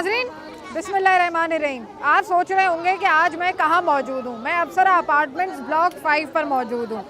नाजरीन बिस्मिल्लाहिर्रहमानिर्रहीम। आप सोच रहे होंगे कि आज मैं कहाँ मौजूद हूँ। मैं अप्सरा अपार्टमेंट्स ब्लॉक 5 पर मौजूद हूँ।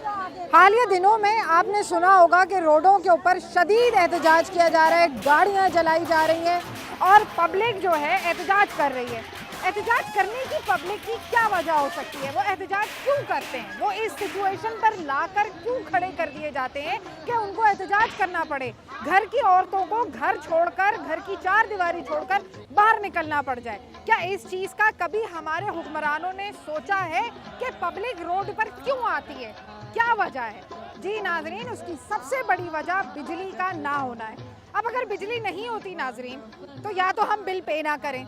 हालिया दिनों में आपने सुना होगा कि रोडों के ऊपर शदीद एहतजाज किया जा रहा है, गाड़ियाँ जलाई जा रही हैं और पब्लिक जो है एहतजाज कर रही है। एहतजाज करने की पब्लिक की क्या वजह हो सकती है? वो एहतजाज क्यों करते हैं? वो इस सिचुएशन पर लाकर क्यों खड़े कर दिए जाते हैं कि उनको एहतजाज करना पड़े? घर की औरतों को घर छोड़कर, घर की चार दीवारी छोड़कर बाहर निकलना पड़ जाए। क्या इस चीज़ का कभी हमारे हुक्मरानों ने सोचा है कि पब्लिक रोड पर क्यों आती है? क्या वजह है? जी नाजरीन, उसकी सबसे बड़ी वजह बिजली का ना होना है। अब अगर बिजली नहीं होती नाजरीन, तो या तो हम बिल पे ना करें।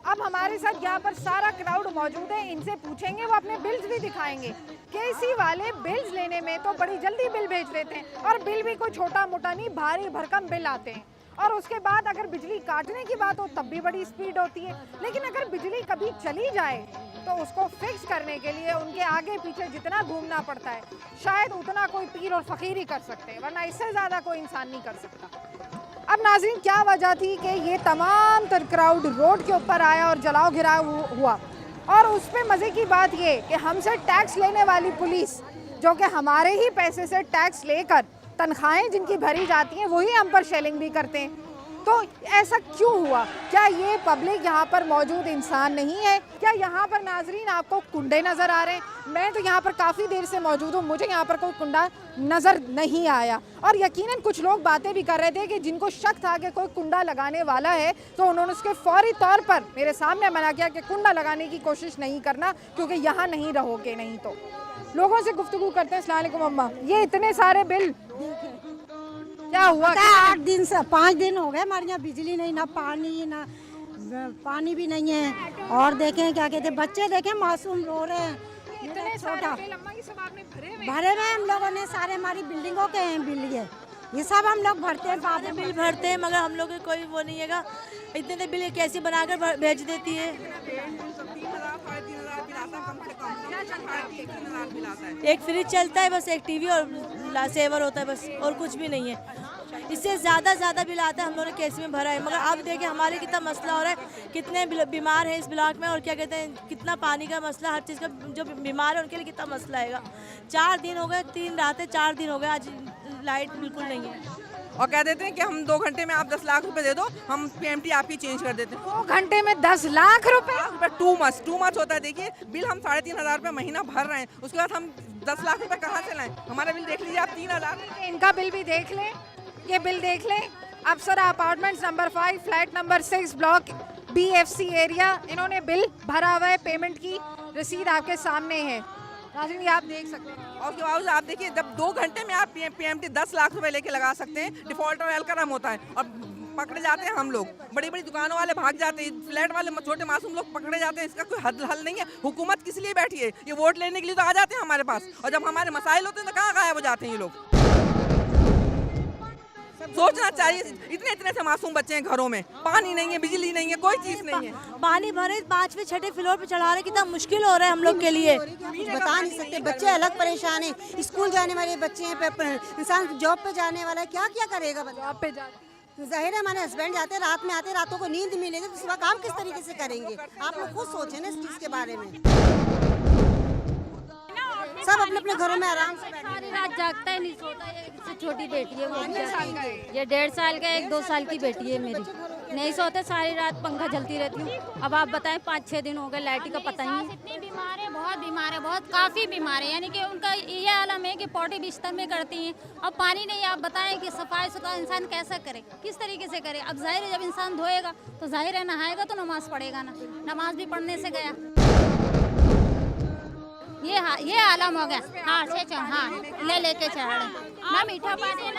अब हमारे साथ यहाँ पर सारा क्राउड मौजूद है, इनसे पूछेंगे, वो अपने बिल्स भी दिखाएंगे। केसी वाले बिल्स लेने में तो बड़ी जल्दी बिल भेज देते हैं और बिल भी कोई छोटा मोटा नहीं, भारी भरकम बिल आते हैं। और उसके बाद अगर बिजली काटने की बात हो तब भी बड़ी स्पीड होती है। लेकिन अगर बिजली कभी चली जाए तो उसको फिक्स करने के लिए उनके आगे पीछे जितना घूमना पड़ता है, शायद उतना कोई पीर और फकीर ही कर सकते हैं, वरना इससे ज़्यादा कोई इंसान नहीं कर सकता। अब नाज़रीन, क्या वजह थी कि ये तमाम तर क्राउड रोड के ऊपर आया और जलाओ घिराव हुआ? और उस पर मज़े की बात ये कि हमसे टैक्स लेने वाली पुलिस, जो कि हमारे ही पैसे से टैक्स लेकर तनख्वाहें जिनकी भरी जाती हैं, वही हम पर शेलिंग भी करते हैं। तो ऐसा क्यों हुआ? क्या ये पब्लिक यहाँ पर मौजूद इंसान नहीं है? क्या यहाँ पर नाजरीन आपको कुंडे नज़र आ रहे हैं? मैं तो यहाँ पर काफ़ी देर से मौजूद हूँ, मुझे यहाँ पर कोई कुंडा नज़र नहीं आया। और यकीनन कुछ लोग बातें भी कर रहे थे कि जिनको शक था कि कोई कुंडा लगाने वाला है, तो उन्होंने उसके फौरी तौर पर मेरे सामने मना किया कि कुंडा लगाने की कोशिश नहीं करना, क्योंकि यहाँ नहीं रहोगे। नहीं तो लोगों से गुफ्तगू करते हैं। अस्सलाम वालेकुम अम्मा, ये इतने सारे बिल क्या हुआ? 8 दिन से 5 दिन हो गए हमारे यहाँ बिजली नहीं, ना पानी भी नहीं है। और देखें क्या कहते हैं, बच्चे देखें मासूम रो रहे हैं। इतने छोटा बिल अम्मा, ये सब आपने भरे हुए हम लोगों ने, सारे हमारी बिल्डिंगों के हैं बिल, ये सब हम लोग भरते हैं। सारे बिल भरते हैं, मगर हम लोग को कोई वो नहीं है। इतने बिल कैसे बनाकर भेज देती है? एक फ्रिज चलता है बस, एक टीवी और सेवर होता है बस, और कुछ भी नहीं है। इससे ज़्यादा बिल आता है। हम लोगों ने केस में भरा है, मगर अब देखिए हमारे कितना मसला हो रहा है, कितने बीमार हैं इस ब्लॉक में, और क्या कहते हैं कितना पानी का मसला, हर चीज़ का, जो बीमार है उनके लिए कितना मसला आएगा। 4 दिन हो गए, 3 रातें, 4 दिन हो गए, आज लाइट बिल्कुल नहीं है। और कह देते हैं कि हम 2 घंटे में आप 10 लाख रुपए दे दो, हम PMT आपकी चेंज कर देते हैं। 2 घंटे में 10 लाख रुपए? टू मच होता है। देखिए बिल हम 3,500 रुपये महीना भर रहे हैं, उसके बाद हम 10 लाख रुपए कहाँ से लाएं? हमारा बिल देख लीजिए आप, 3,000। इनका बिल भी देख लें, ये बिल देख लें। Apsara apartments number 5 flat number 6 block BFC area, इन्होंने बिल भरा हुआ है, पेमेंट की रसीद आपके सामने है। नाज़रीन, ये आप देख सकते हैं। और उसके बाद आप देखिए, जब 2 घंटे में आप PMT 10 लाख रुपए लेके लगा सकते हैं, डिफॉल्ट और वेलकम होता है, और पकड़े जाते हैं हम लोग। बड़ी बड़ी दुकानों वाले भाग जाते हैं, फ्लैट वाले छोटे मासूम लोग पकड़े जाते हैं। इसका कोई हल नहीं है। हुकूमत किस लिए बैठी है? ये वोट लेने के लिए तो आ जाते हैं हमारे पास, और जब हमारे मसाइल होते हैं तो कहाँ गायब हो जाते हैं ये लोग। सोचना चाहिए, इतने से मासूम बच्चे हैं घरों में, पानी नहीं है, बिजली नहीं है, कोई चीज नहीं है। पानी भरे 5वें 6ठे फ्लोर पे चढ़ा रहे, कितना मुश्किल हो रहा है हम लोग के लिए। कुछ बता नहीं सकते, बच्चे अलग परेशान हैं, स्कूल जाने वाले बच्चे हैं, इंसान जॉब पे जाने वाला है, क्या करेगा? जॉब पे जाते जाहिर है, हमारे हस्बैंड जाते हैं, रात में आते, रातों को नींद मिलेगी तो सुबह काम किस तरीके से करेंगे? आप लोग खुद सोचें ना इस चीज़ के बारे में। सब अपने अपने घरों में आराम से सारी रात जागता है, नहीं सोता है। इससे छोटी बेटी है, वो ये 1.5 साल का, 1-2 साल की बेटी है मेरी। नहीं सोते, सारी रात पंखा जलती रहती हूँ। अब आप बताएं, 5-6 दिन हो गए, लाइट का पता ही नहीं। इतनी बीमार है, बहुत बीमार है, बहुत काफ़ी बीमार है। यानी कि उनका ये आलम है कि पोटी बिस्तर में करती हैं, अब पानी नहीं। आप बताएं कि सफाई सुथरा इंसान कैसा करे, किस तरीके से करे? अब जाहिर है, जब इंसान धोएगा तो जाहिर है नहाएगा तो नमाज पढ़ेगा ना, नमाज भी पढ़ने से गया। ये आलम हो गया। हाँ, लेके चढ़े ना, मीठा पानी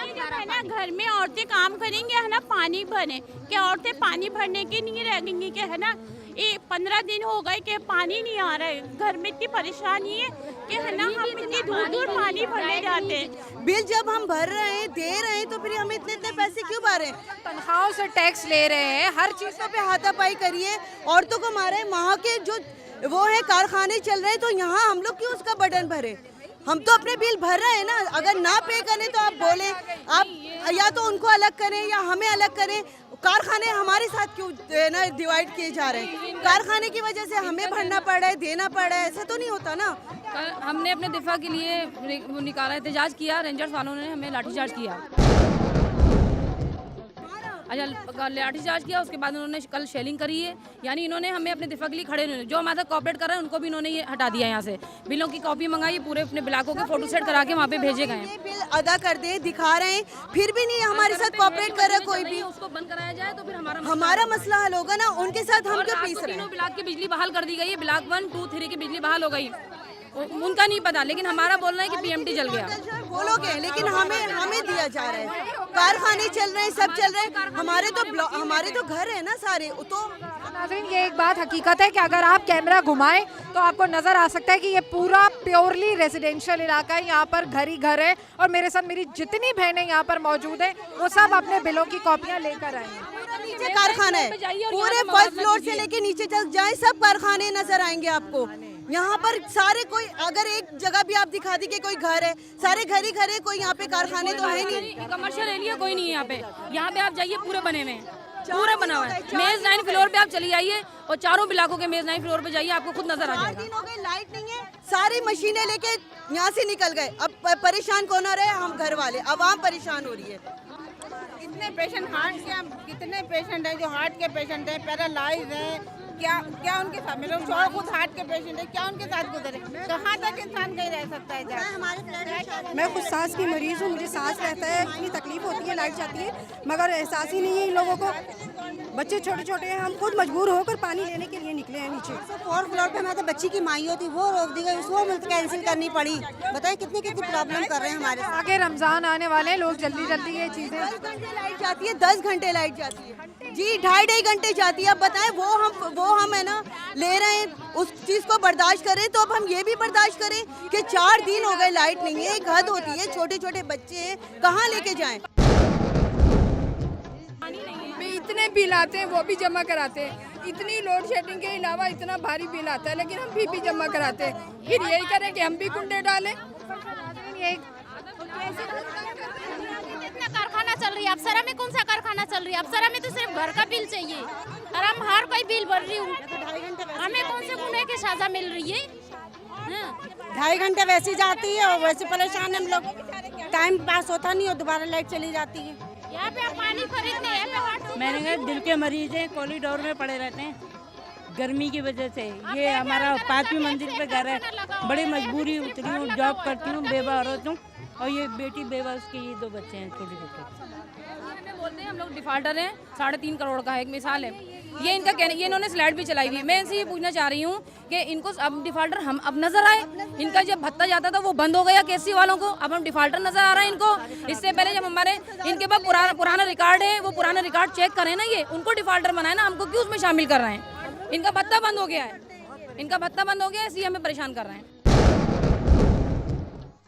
ना, घर में औरतें काम करेंगे है ना, पानी भरे, क्या औरतें पानी भरने के नहीं रहेंगी? क्या है ना, ये 15 दिन हो गए कि पानी नहीं आ रहा है। घर में इतनी परेशानी है कि है ना, हम इतनी दूर पानी भरने जाते हैं। बिल जब हम भर रहे हैं, दे रहे हैं, तो फिर हमें इतने पैसे क्यों भर रहे हैं? तनख्वाहों से टैक्स ले रहे हैं, हर चीज़ों पे हाथापाई करिए। औरतों को मारे, वहाँ के जो वो है कारखाने चल रहे हैं, तो यहाँ हम लोग क्यों उसका बर्डन भरे? हम तो अपने बिल भर रहे हैं ना। अगर ना पे करें तो आप बोलें, आप या तो उनको अलग करें या हमें अलग करें, कारखाने हमारे साथ क्यों ना डिवाइड किए जा रहे हैं? कारखाने की वजह से हमें भरना पड़ रहा है, देना पड़ रहा है, ऐसा तो नहीं होता ना। हमने अपने दिफा के लिए वो निकाला, एहतजाज किया, रेंजर्स वालों ने हमें लाठीचार्ज किया। अच्छा, लाठीचार्ज किया, उसके बाद उन्होंने कल शेलिंग करी है, यानी इन्होंने हमें अपने दिफा के लिए खड़े नहीं, जो हमारे साथ कॉपरेट कर रहे हैं उनको भी इन्होंने ये हटा दिया यहाँ से। बिलों की कॉपी मंगाई, पूरे अपने ब्लॉकों के फोटो सेट करा के वहाँ पे भेजे गए हैं। बिल अदा कर दे, दिखा रहे हैं, फिर भी नहीं हमारे साथ कॉपरेट कर रहा कोई भी। उसको बंद कराया जाए तो फिर हमारा मसला हल होगा ना, उनके साथ हम क्यों पीस रहे हैं? ब्लॉक की बिजली बहाल कर दी गई है, ब्लॉक 1, 2, 3 की बिजली बहाल हो गई, उनका नहीं पता, लेकिन हमारा बोलना है कि पीएमटी जल गया। बोलोगे, लेकिन हमें दिया जा रहा है। कारखाने चल रहे हैं, सब चल रहे हैं, हमारे तो घर है ना सारे। तो नाज़रीन, ये एक बात हकीकत है कि अगर आप कैमरा घुमाएं तो आपको नजर आ सकता है कि ये पूरा प्योरली रेजिडेंशियल इलाका है, यहाँ पर घर ही घर है। और मेरे साथ मेरी जितनी बहनें यहाँ पर मौजूद हैं वो सब अपने बिलों की कॉपियाँ लेकर आई हैं। नीचे कारखाना है, पूरे फर्स्ट फ्लोर से लेके नीचे तक जाए सब कारखाने नजर आएंगे आपको। यहाँ पर सारे कोई, अगर एक जगह भी आप दिखा दी कि कोई घर है, सारे घर ही घर है, कोई यहाँ पे कारखाने तो है नहीं। कमर्शियल एरिया कोई नहीं है यहाँ पे। यहाँ पे आप जाइए, पूरे बने हुए हैं, पूरा बना हुआ है। मेज 9 फ्लोर पे आप चली जाइए और चारों इलाकों के मेज 9 फ्लोर पे जाइए, आपको खुद नजर आ जाएगा। 4 दिन हो गए, लाइट नहीं है, सारी मशीनें लेके यहाँ से निकल गए। अब परेशान कौन हो रहे हैं? हम घर वाले, आवाम परेशान हो रही है। कितने पेशेंट हार्ट के, कितने पेशेंट हैं जो हार्ट के पेशेंट हैं, पैरालाइज हैं, क्या उनके साथ, मेरे शौहर खुद हार्ट के पेशेंट है, क्या उनके साथ गुजरे? कहाँ तक इंसान कहीं रह सकता है? मैं खुद सांस की मरीज हूँ, मुझे सांस रहता है, इतनी तकलीफ होती है, लाइट जाती है, मगर एहसास ही नहीं है इन लोगों को। बच्चे छोटे छोटे हैं, हम खुद मजबूर होकर पानी लेने के लिए निकले हैं नीचे। 4th फ्लोर पे मैं तो बच्ची की माई होती, वो रोक दी गई, उसको कैंसिल करनी पड़ी। बताए कितनी प्रॉब्लम कर रहे हैं हमारे साथ। आगे रमजान आने वाले हैं, लोग जल्दी जल्दी ये चीजें। 10 घंटे लाइट जाती है, 10 घंटे लाइट जाती है जी, 2.5 घंटे जाती है। अब बताएं, वो हम है ना ले रहे हैं, उस चीज को बर्दाश्त करें, तो अब हम ये भी बर्दाश्त करें कि 4 दिन हो गए लाइट नहीं है। एक हद होती है, छोटे छोटे बच्चे हैं, कहाँ लेके जाएं? इतने बिल आते हैं, वो भी जमा कराते हैं। इतनी लोड शेडिंग के अलावा इतना भारी बिल आता है, लेकिन हम भी जमा कराते हैं। फिर यही करें कि हम भी कुंडे डालें। कितना कारखाना चल रही है, अप्सरा में कौन सा कारखाना चल रही है? अप्सरा में तो सिर्फ घर का बिल चाहिए और हम हर कोई बिल भर रही हूँ, हमें कौन से गुने की सजा मिल रही है? 2.5 घंटे वैसे जाती है और वैसे परेशान हम लोग, टाइम पास होता नहीं और दोबारा लाइट चली जाती है। यहाँ पे आप पानी खरीदने हैं। मैंने कहा दिल के मरीज हैं, कॉरिडोर में पड़े रहते हैं गर्मी की वजह से। ये हमारा 5वीं मंजिल पे घर है, बड़ी मजबूरी उतरी हूँ, जॉब करती हूँ, बेवा औरत हूँ, और ये बेटी बेवा, उसके ये 2 बच्चे हैं छोटे छोटे। बोलते हैं हम लोग डिफॉल्टर हैं, 3.5 करोड़ का है, एक मिसाल है ये। इनका कहना, ये इन्होंने स्लाइड भी चलाई हुई है। मैं इनसे ये पूछना चाह रही हूँ कि इनको अब डिफॉल्टर हम अब नजर आए। इनका जब भत्ता जाता था वो बंद हो गया केसी वालों को, अब हम डिफॉल्टर नजर आ रहा है इनको। इससे पहले जब हमारे इनके पास पुराना रिकॉर्ड है, वो पुराना रिकॉर्ड चेक करें ना, ये उनको डिफॉल्टर बनाए ना, हमको क्यों उसमें शामिल कर रहे हैं? इनका भत्ता बंद हो गया है, इनका भत्ता बंद हो गया है, इसलिए हमें परेशान कर रहे हैं।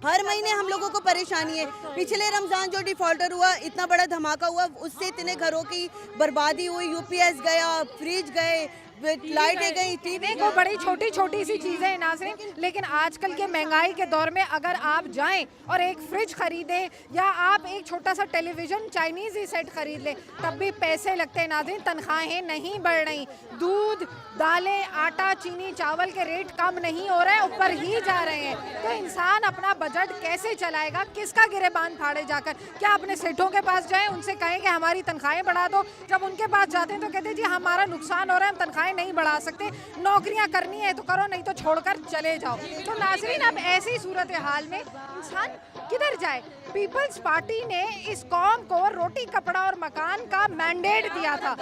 हर महीने हम लोगों को परेशानी है। पिछले रमजान जो डिफॉल्टर हुआ, इतना बड़ा धमाका हुआ, उससे इतने घरों की बर्बादी हुई। यूपीएस गया, फ्रिज गए, लाइटें गई, टीवी को, बड़ी छोटी छोटी सी चीज़ें हैं नाज़रीन, लेकिन आजकल के महंगाई के दौर में अगर आप जाएं और एक फ्रिज खरीदें या आप एक छोटा सा टेलीविज़न चाइनीज़ ही सेट खरीद लें, तब भी पैसे लगते हैं नाज़रीन। तनख्वाहें नहीं बढ़ रही, दूध, दालें, आटा, चीनी, चावल के रेट कम नहीं हो रहे हैं, ऊपर ही जा रहे हैं। तो इंसान अपना बजट कैसे चलाएगा? किसका गिरेबान फाड़े जाकर? क्या अपने सेठों के पास जाएं, उनसे कहें कि हमारी तनख्वाहें बढ़ा दो? जब उनके पास जाते हैं तो कहते हैं जी हमारा नुकसान हो रहा है, हम तनख्वाहें नहीं बढ़ा सकते, नौकरियां करनी है तो करो, नहीं तो छोड़कर चले जाओ। तो नाज़रीन, अब ऐसी सूरत हाल में इंसान किधर जाए? पीपल्स पार्टी ने इस कौम को रोटी, कपड़ा और मकान का मैंडेट दिया था।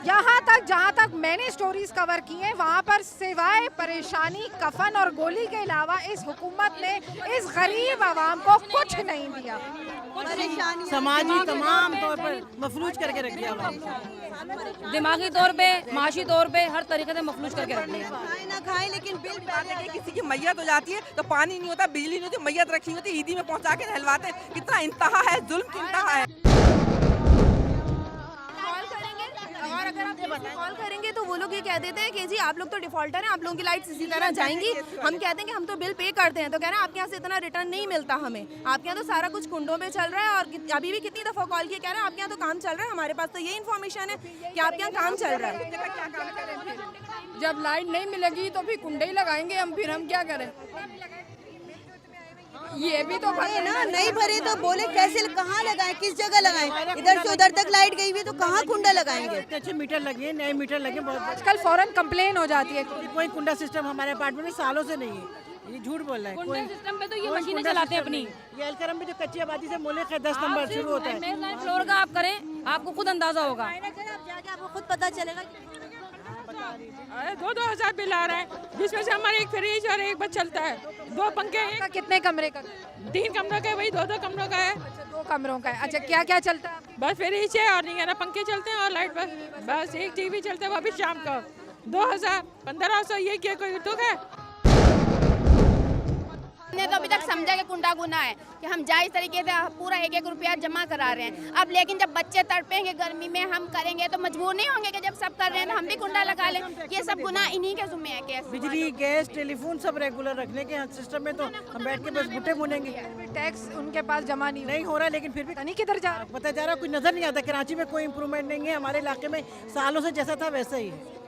यहाँ तक जहाँ तक मैंने स्टोरीज कवर की हैं, वहाँ पर सिवाय परेशानी, कफन और गोली के अलावा इस हुकूमत ने इस गरीब आवाम को कुछ नहीं दिया। समाजी तमाम तौर पर मफलूज करके रख दिया, दिमागी तौर पे, माशी तौर पे, हर तरीके से मफलूज करके रख दिया। खाए ना खाए, लेकिन बिल लगे। किसी की मैयत हो जाती है तो पानी नहीं होता, बिजली नहीं होती, मैयत रखी होती, ईदी में पहुंचा के नहलवाते। कितना इंतहा है, जुल्म की इंतहा है। और अगर कॉल करेंगे तो वो लोग ये कह देते हैं कि जी आप लोग तो डिफॉल्टर हैं, आप लोगों की लाइट्स इसी तरह जाएंगी। हम कहते हैं कि हम तो बिल पे करते हैं, तो कह रहे हैं आपके यहाँ से इतना रिटर्न नहीं मिलता हमें, आपके यहाँ तो सारा कुछ कुंडों में चल रहा है। और अभी भी कितनी दफ़ा कॉल किया, कह रहे हैं आपके यहाँ तो काम चल रहा है, हमारे पास तो ये इन्फॉर्मेशन है कि आपके यहाँ काम चल रहा है। जब लाइट नहीं मिलेगी तो फिर कुंडे ही लगाएंगे हम, फिर हम क्या करें? ये भी तो भरे ना, नहीं भरे तो बोले कैसे, कहाँ लगाएं, किस जगह लगाएं? इधर से उधर तक लाइट गई हुई तो कहाँ कुंडा लगाएंगे? अच्छे मीटर लगे, नए मीटर लगे, बहुत आजकल फौरन कंप्लेन हो जाती है। कोई कुंडा सिस्टम हमारे अपार्टमेंट में सालों से नहीं है, ये झूठ बोल रहा है। कोई सिस्टम पे तो ये मशीनें चलाते हैं अपनी। ये अलकरम में जो कच्ची आबादी से मोहल्ले का 10 नंबर शुरू होता है, फ्लोर का आप करें, आपको खुद अंदाजा होगा, आपको खुद पता चलेगा। 2,000 बिल आ रहा है, जिसमें से हमारे एक फ्रिज और एक बस चलता है, 2 पंखे हैं। कितने कमरे का? 3 कमरों का है, वही 2 कमरों का है। 2 कमरों का है। अच्छा, क्या क्या चलता है? बस फ्रिज है और नहीं पंखे चलते हैं और लाइट बस एक टीवी चलता है, वो भी शाम को 2,000 1,500। ये क्या कोई दुख है? हमने तो अभी तक समझा कि कुंडा गुना है कि हम जायज़ तरीके से पूरा 1-1 रुपया जमा करा रहे हैं। अब लेकिन जब बच्चे तड़पेंगे गर्मी में, हम करेंगे तो मजबूर नहीं होंगे कि जब सब कर रहे हैं तो हम भी कुंडा लगा लें? ये सब गुना इन्हीं के ज़िम्मे है। कैसे बिजली, गैस, टेलीफोन सब रेगुलर रखने के सिस्टम में तो हम बैठ के बस बुट्टे बुनेंगे। टैक्स उनके पास जमा नहीं हो रहा, लेकिन फिर भी नहीं किधर जा रहा, पता जा रहा, कुछ नजर नहीं आता। कराची में कोई इम्प्रूवमेंट नहीं है, हमारे इलाके में सालों से जैसा था वैसा ही है।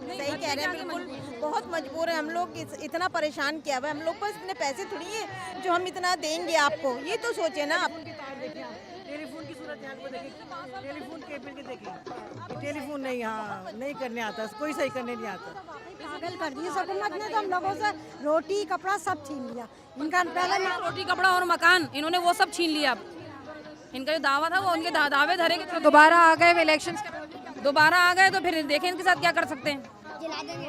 सही कह रहे हैं, बिल्कुल बहुत मजबूर है हम लोग, इतना परेशान किया हुआ है। हम लोग पास इतने पैसे थोड़ी है जो हम इतना देंगे आपको, ये तो सोचे ना आप। टेलीफोन की सूरत यहाँ को देखिए, टेलीफोन केबल के देखिए, टेलीफोन नहीं, हाँ नहीं करने आता, कोई सही करने नहीं आता। पागल कर दिए हुकूमत ने तो हम लोगों से रोटी कपड़ा सब छीन लिया। इनका पहले रोटी कपड़ा और मकान इन्होंने वो सब छीन लिया। अब इनका जो दावा था वो उनके दावे धरे के दोबारा आ गए इलेक्शन, दोबारा आ गए तो फिर देखें इनके साथ क्या कर सकते हैं।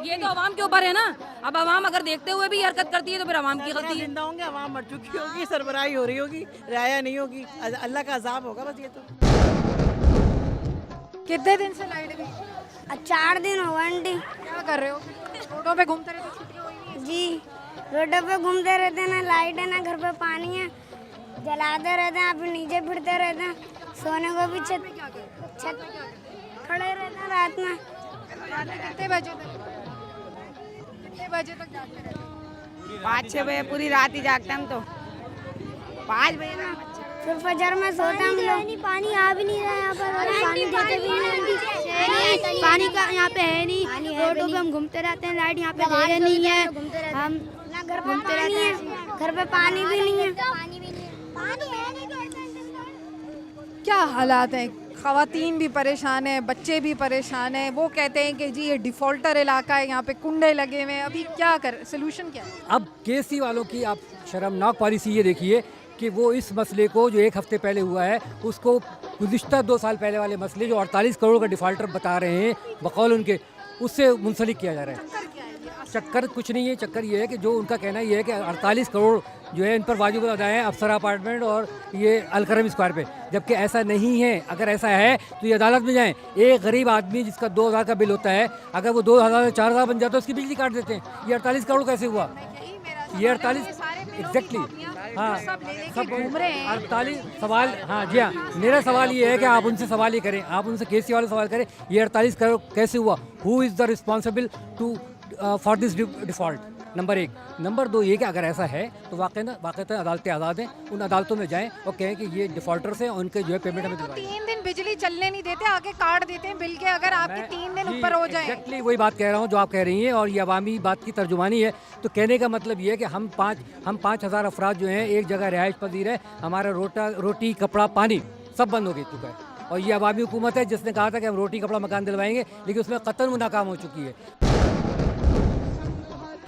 ये तो आवाम के ऊपर है ना। अब आवाम अगर देखते हुए भी हरकत करती है तो फिर आवाम की गलती है। जिंदा होंगे, आवाम मर चुकी होगी, सरबराही हो रही होगी, राया नहीं होगी, अल्लाह का अजाब होगा बस। ये तो कितने दिन से लाइट गई? 4 दिन हो गए आंटी। क्या कर रहे हो? रोडों पे घूमते रहते? छुट्टियां हुई नहीं? जी, रोडों पे घूमते रहते हैं, ना लाइट है ना घर पे पानी है, जलाते रहते हैं, फिर नीचे फिरते रहते हैं, सोने को भी छत खड़े रहते हैं रात में। कितने बजे तक जागते रहते? 5-6 बजे पूरी रात ही जागते हम तो, 5 बजे ना। फिर फजर में सोते हम लोग। पानी आ भी नहीं रहा यहाँ पर, पानी देते भी नहीं, पानी का यहाँ पे है नहीं। रोडों पे हम घूमते रहते हैं, लाइट यहाँ पे जगह नहीं है, हम घर पे घूमते रहते हैं, घर पे पानी भी नहीं है। क्या हालात हैं? ख़वातीन भी परेशान है, बच्चे भी परेशान है। वो कहते हैं कि जी ये डिफ़ॉल्टर इलाका है, यहाँ पे कुंडे लगे हुए हैं। अभी क्या कर, सोल्यूशन क्या है? अब केसी वालों की आप शर्मनाक पॉलिसी ये देखिए कि वो इस मसले को जो 1 हफ्ते पहले हुआ है उसको गुज़िश्ता 2 साल पहले वाले मसले जो 48 करोड़ का डिफ़ॉल्टर बता रहे हैं बकौल उनके, उससे मुंसलिक किया जा रहा है। चक्कर कुछ नहीं है, चक्कर ये है कि जो उनका कहना ये है कि 48 करोड़ जो है इन पर वाजिब अदाएँ हैं अप्सरा अपार्टमेंट और ये अलकरम स्क्वायर पे, जबकि ऐसा नहीं है। अगर ऐसा है तो ये अदालत में जाएं। एक गरीब आदमी जिसका 2,000 का बिल होता है, अगर वो 2,000 4,000 बन जाता है उसकी बिजली काट देते हैं। ये 48 करोड़ कैसे हुआ? ये 48 एग्जैक्टली, हाँ सब घूम रहे हैं। 48 सवाल, हाँ जी हाँ, मेरा सवाल ये है कि आप उनसे सवाल ये करें, आप उनसे केसी वाले सवाल करें, ये 48 करोड़ कैसे हुआ? Who is the responsible to for this default? Number 1। Number 2 ये कि अगर ऐसा है तो वाक़ई अदालतें आज़ाद हैं, उन अदालतों में जाएं और कहें कि ये डिफ़ॉल्टर्स हैं, उनके जो है पेमेंट हमें दिलवाएं। 3 दिन बिजली चलने नहीं देते, आके काट देते हैं बिल के, अगर आपके 3 दिन ऊपर हो जाए। एग्जैक्टली वही बात कह रहा हूँ जो आप कह रही हैं, और ये अवामी बात की तर्जुमानी है। तो कहने का मतलब ये है कि हम 5,000 अफराद जो हैं एक जगह रिहाइश पजीर है, हमारा रोटी कपड़ा पानी सब बंद हो चुका है। और ये अवामी हुकूमत है जिसने कहा था कि हम रोटी कपड़ा मकान दिलवाएंगे, लेकिन उसमें कतई नाकाम हो चुकी है।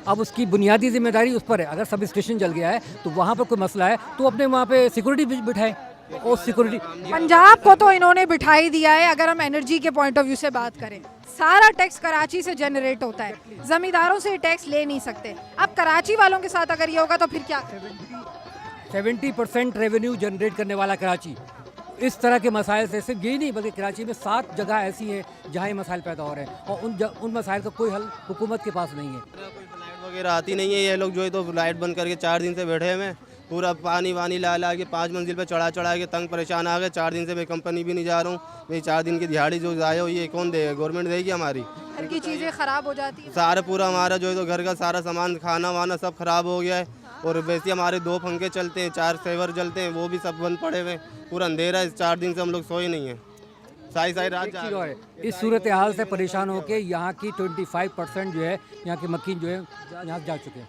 अब उसकी बुनियादी जिम्मेदारी उस पर है। अगर सब स्टेशन जल गया है तो वहाँ पर कोई मसला है तो अपने वहाँ पे सिक्योरिटी बिठाए। और सिक्योरिटी पंजाब को तो इन्होंने बिठाई दिया है। अगर हम एनर्जी के पॉइंट ऑफ व्यू से बात करें, सारा टैक्स कराची से जनरेट होता है, जमींदारों से टैक्स ले नहीं सकते। अब कराची वालों के साथ अगर ये होगा तो फिर क्या? 70% रेवेन्यू जनरेट करने वाला कराची। इस तरह के मसाइल से सिर्फ यही नहीं बल्कि कराची में 7 जगह ऐसी हैं जहाँ ये मसाइल पैदा हो रहे हैं, और उन मसाइल का कोई हल हुकूमत के पास नहीं है। वगैरह आती नहीं है, ये लोग जो है तो लाइट बंद करके 4 दिन से बैठे हुए हैं, पूरा पानी वानी ला के 5 मंजिल पे चढ़ा के तंग परेशान आ गए। 4 दिन से मैं कंपनी भी नहीं जा रहा हूँ। मेरी 4 दिन की दिहाड़ी जो ज़ाया हुई है कौन देगा? गवर्नमेंट देगी हमारी? घर की चीज़ें ख़राब हो जाती हैं। सारा पूरा हमारा जो है तो घर का सारा सामान खाना वाना सब खराब हो गया है। और वैसे हमारे 2 पंखे चलते हैं, 4 सेवर जलते हैं, वो भी सब बंद पड़े हुए हैं। पूरा अंधेरा है। 4 दिन से हम लोग सोए नहीं हैं। सारी रात जा रहे हैं। इस सूरत हाल से परेशान होकर यहाँ की 25% जो है यहाँ की मक्खी जो है यहाँ जा चुके हैं।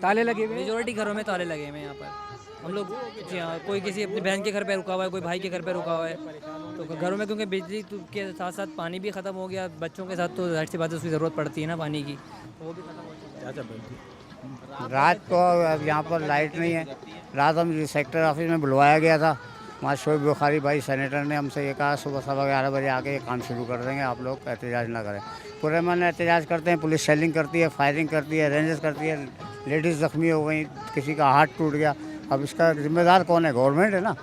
ताले लगे हुए, मेजोरिटी घरों में ताले लगे हुए हैं यहाँ पर। हम लोग जी हाँ, कोई किसी अपनी बहन के घर पे रुका हुआ है, कोई भाई के घर पे रुका हुआ है। तो घरों में क्योंकि बिजली के साथ साथ पानी भी ख़त्म हो गया, बच्चों के साथ तो जाहिर सी बात है उसकी ज़रूरत पड़ती है ना पानी की, तो वो भी ख़त्म हो जाती है। रात को यहाँ पर लाइट नहीं है। रात हम सेक्टर ऑफिस में बुलवाया गया था। वहाँ शोएब बुखारी भाई सेनेटर ने हमसे ये कहा सुबह 11:15 बजे आके ये काम शुरू कर देंगे, आप लोग एहतजाज ना करें। पूरे मन एहतजाज करते हैं, पुलिस शेलिंग करती है, फायरिंग करती है, रेंजेस करती है, लेडीज़ जख्मी हो गई, किसी का हाथ टूट गया। अब इसका जिम्मेदार कौन है? गवर्नमेंट है ना।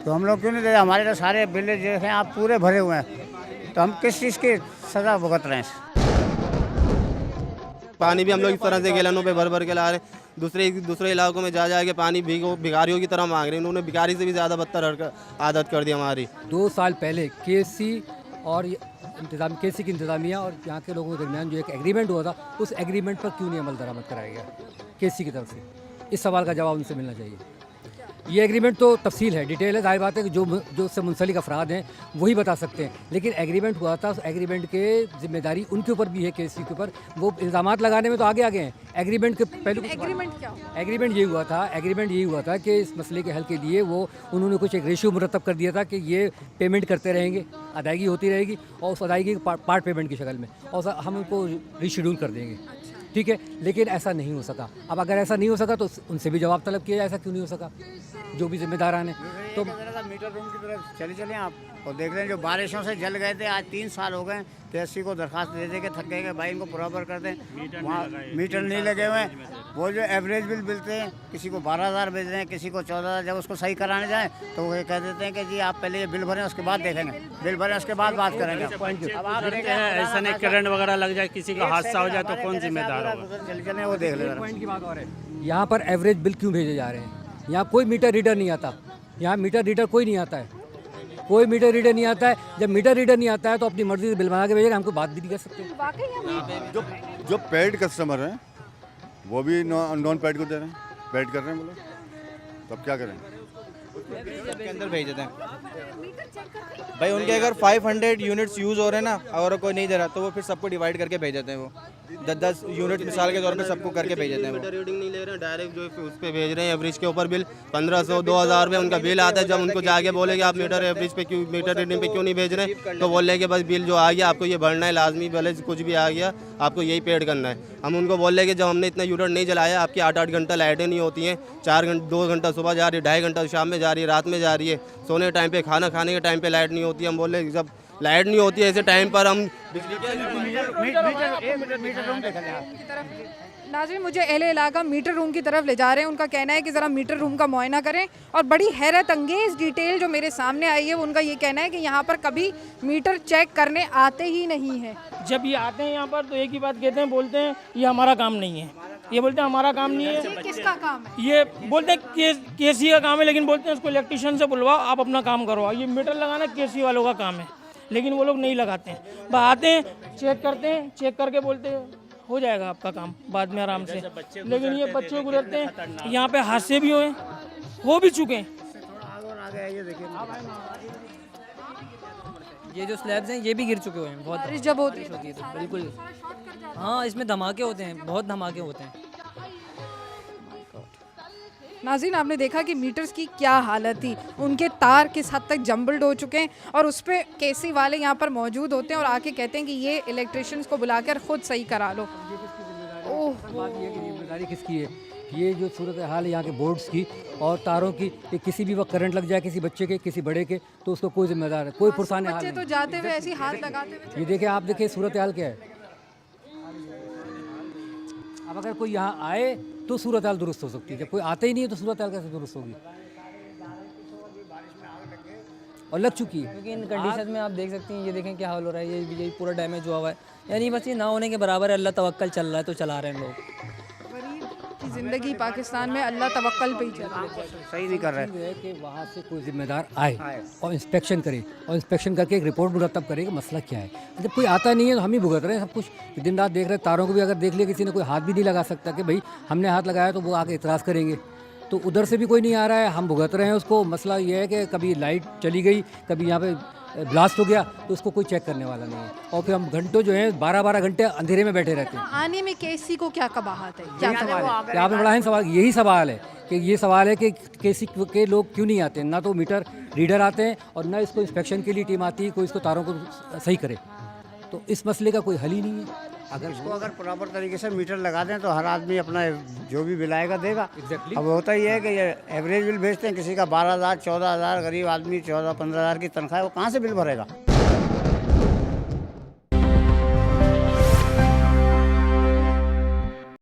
तो हम लोग क्यों नहीं दे? हमारे तो सारे बिल जो हैं आप पूरे भरे हुए हैं, तो हम किस चीज़ की सज़ा भुगत रहे हैं? पानी भी हम लोग इस तरह से गैलनों पे भर के ला रहे हैं। दूसरे इलाकों में जा के पानी भिखारियों की तरह मांग रहे हैं। उन्होंने भिखारी से भी ज़्यादा बदतर आदत कर दी हमारी। 2 साल पहले केसी और केसी की इंतज़ामिया और यहाँ के लोगों के दरमियान जो एक एग्रीमेंट हुआ था, उस एग्रीमेंट पर क्यों नहीं अमल दरामद कराया गया केसी की तरफ से? इस सवाल का जवाब उनसे मिलना चाहिए। ये एग्रीमेंट तो तफसील है, डिटेल है, जाहिर बात है कि जो उससे मुंसलिक अफराद हैं वही बता सकते हैं। लेकिन एग्रीमेंट हुआ था, उस एग्रीमेंट के जिम्मेदारी उनके ऊपर भी है, केसी के ऊपर। वो इल्ज़ामात लगाने में तो आगे हैं। एग्रीमेंट के पहले एग्रीमेंट क्या? एग्रीमेंट यही हुआ था कि इस मसले के हल के लिए वो उन्होंने कुछ एक रेशियो मुरतब कर दिया था कि ये पेमेंट करते रहेंगे, अदायगी होती रहेगी, और उस अदायगी पार्ट पेमेंट की शक्ल में, और हम उनको रीशेड्यूल कर देंगे। ठीक है, लेकिन ऐसा नहीं हो सका। अब अगर ऐसा नहीं हो सका तो उनसे भी जवाब तलब किया जाए, ऐसा क्यों नहीं हो सका? जो भी जिम्मेदारान है तो मीटर रूम की तरफ चले आप और देख लें, जो बारिशों से जल गए थे, आज 3 साल हो गए। केसी को दरखास्त दे के थक गए भाई इनको बराबर कर दें। वहाँ मीटर नहीं लगे हुए हैं। वो जो एवरेज बिल मिलते हैं, किसी को 12,000 भेज रहे हैं, किसी को 14,000। जब उसको सही कराने जाएँ तो वो कह देते हैं कि जी आप पहले ये बिल भरें, उसके बाद देखेंगे, बिल भरें उसके बाद बात करेंगे। अब आप ऐसा नहीं करंट वगैरह लग जाए, किसी का हादसा हो जाए तो कौन जिम्मेदार होगा? चले वो देख लें। पॉइंट की बात और है, यहाँ पर एवरेज बिल क्यों भेजे जा रहे हैं? यहाँ कोई मीटर रीडर नहीं आता। यहाँ मीटर रीडर कोई नहीं आता है, कोई मीटर रीडर नहीं आता है। जब मीटर रीडर नहीं आता है तो अपनी मर्जी से बिल बना के भेजेगा, हमको बात भी नहीं कर सकते। जो पेड कस्टमर हैं वो भी नॉन पेड को दे रहे हैं, पेड कर रहे हैं बोलो, तो अब क्या करें? के अंदर भेज देते हैं भाई। उनके अगर 500 यूनिट्स यूज़ हो रहे हैं ना, अगर कोई नहीं दे रहा तो वो फिर सबको डिवाइड करके भेज देते हैं। वो 10-10 यूनिट मिसाल के तौर पे सबको करके भेज देते हैं। मीटर रीडिंग नहीं ले रहे हैं, डायरेक्ट जो उस पे भेज रहे हैं। एवरेज के ऊपर बिल 1500-2000 रुपये उनका बिल आता है। जब उनको जाके बोले कि आप मीटर एवरेज पे क्यों, मीटर रीडिंग पे क्यों नहीं भेज रहे हैं, तो बोल रहे कि बस बिल जो आ गया आपको ये भरना है, लाजमी भले कुछ भी आ गया आपको यही पेड करना है। हम उनको बोल रहे कि जब हमने इतना यूनिट नहीं जलाया, आपकी 8-8 घंटा लाइटें नहीं होती हैं, 2 घंटा सुबह जा रही है, 2.5 घंटा शाम में जा रही है, रात में जा रही है, सोने के टाइम पे, खाना खाने के टाइम पे लाइट नहीं होती है। हम बोल रहे जब लाइट नहीं होती है ऐसे टाइम पर हम बिजली नाज़रीन, मुझे अहले इलाका मीटर रूम की तरफ ले जा रहे हैं। उनका कहना है कि ज़रा मीटर रूम का मुआयना करें, और बड़ी हैरत अंगेज़ डिटेल जो मेरे सामने आई है, उनका ये कहना है कि यहाँ पर कभी मीटर चेक करने आते ही नहीं है। जब ये आते हैं यहाँ पर तो एक ही बात कहते हैं, बोलते हैं ये हमारा काम नहीं है। ये बोलते हैं हमारा काम नहीं है। किसका काम है? ये बोलते हैं केसी का काम है, लेकिन बोलते हैं उसको इलेक्ट्रिशियन से बुलवाओ, आप अपना काम करवाओ। ये मीटर लगाना केसी वालों का काम है, लेकिन वो लोग नहीं लगाते हैं। बस आते हैं, चेक करते हैं, चेक करके बोलते हैं हो जाएगा आपका काम बाद में आराम से। लेकिन ये बच्चे गुजरते हैं, यहाँ पे हादसे भी हुए, हो भी चुके हैं। ये जो स्लैब्स हैं ये भी गिर चुके हुए हैं। बहुत बारिश जब होती है तो बिल्कुल, हाँ, इसमें धमाके होते हैं, बहुत धमाके होते हैं। नाज़रीन, आपने देखा कि मीटर्स की क्या हालत थी, उनके तार किस हद तक जम्बल्ड हो चुके हैं, और उस पर केसी वाले यहाँ पर मौजूद होते हैं और आके कहते हैं कि ये इलेक्ट्रिशियंस को बुलाकर खुद सही करा लो। ओह, बात ये कि जिम्मेदारी किसकी है? ये जो सूरत हाल है यहाँ के बोर्ड्स की और तारों की, कि किसी भी वक्त करंट लग जाए किसी बच्चे के, किसी बड़े के, तो उसको कोई जिम्मेदार है, कोई पुरसाने हाल बच्चे नहीं। तो जाते हुए ऐसी हाथ लगाते हुए। ये देखिए, आप देखिए सूरत हाल क्या है। अब अगर कोई यहाँ आए तो सूरत हाल दुरुस्त हो सकती है, जब कोई आते ही नहीं है तो सूरत हाल कैसे दुरुस्त होगी? और लग चुकी है, क्योंकि इन कंडीशन में आप देख सकते हैं। ये देखें क्या हाल हो रहा है, यही पूरा डैमेज हुआ हुआ है। यानी बस ये ना होने के बराबर है। अल्लाह तवक्कल चल रहा है तो चला रहे हैं लोग। गरीब की ज़िंदगी पाकिस्तान में अल्लाह तवक्कल पे ही चल रही है। सही नहीं कर रहे। है कि वहाँ से कोई जिम्मेदार आए और इंस्पेक्शन करे और इंस्पेक्शन करके एक रिपोर्ट मुरतब करे कि मसला क्या है। जब कोई आता नहीं है तो हम ही भुगत रहे हैं सब कुछ। दिन रात देख रहे हैं, तारों को भी अगर देख लिया किसी ने, कोई हाथ भी नहीं लगा सकता कि भाई हमने हाथ लगाया तो वो आके इतराज़ करेंगे। तो उधर से भी कोई नहीं आ रहा है, हम भुगत रहे हैं उसको। मसला ये है कि कभी लाइट चली गई, कभी यहाँ पे ब्लास्ट हो गया, तो उसको कोई चेक करने वाला नहीं है। और फिर हम घंटों जो है 12-12 घंटे अंधेरे में बैठे रहते हैं। आने में केसी को क्या कबाहत है, क्या सवाल है? यहाँ पे बड़ा है सवाल, यही सवाल है कि ये सवाल है कि केसी के लोग क्यों नहीं आते। ना तो मीटर रीडर आते हैं और ना इसको इंस्पेक्शन के लिए टीम आती है कोई इसको तारों को सही करे। तो इस मसले का कोई हल ही नहीं है। अगर प्रॉपर तरीके से मीटर लगा दें तो हर आदमी अपना जो भी बिल आएगा देगा। अब होता ही है कि ये एवरेज बिल भेजते हैं, किसी का 12,000 14,000, गरीब आदमी 14-15,000 की तनख्वाह है, वो कहाँ से बिल भरेगा।